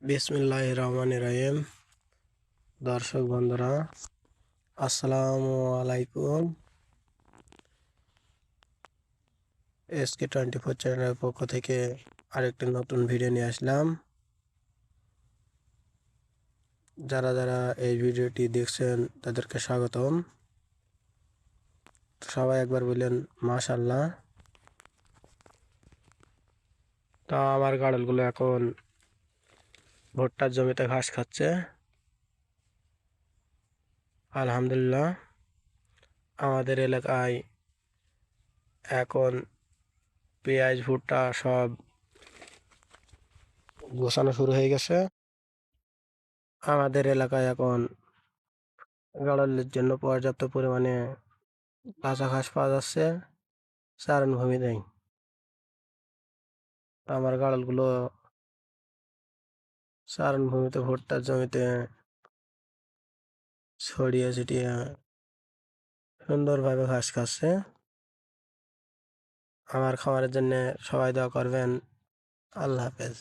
বিসমিল্লাহির রহমানির রহিম। দর্শক বন্ধুরা, আসসালামু আলাইকুম। SK24 চ্যানেলের পক্ষ থেকে আরেকটি নতুন ভিডিও নিয়ে আসলাম। যারা যারা এই ভিডিওটি দেখছেন তাদেরকে স্বাগতম। সবাই একবার বললেন মাশাআল্লাহ। তা আমার গাড়লগুলো এখন ভুট্টার জমিতে ঘাস খাচ্ছে। আলহামদুলিল্লাহ। আমাদের এলাকায় এখন পেঁয়াজ ভুট্টা সব গোছানো শুরু হয়ে গেছে। আমাদের এলাকায় এখন গাড়লের জন্য পর্যাপ্ত পরিমাণে কাঁচা ঘাস পাওয়া যাচ্ছে, চারণভূমি নেই। আমার গাড়লগুলো চারণভূমিতে ভুট্টার জমিতে ছড়িয়ে ছিটিয়ে সুন্দরভাবে ঘাস খাচ্ছে। আমার খামারের জন্য সবাই দোয়া করবেন। আল্লাহ হাফেজ।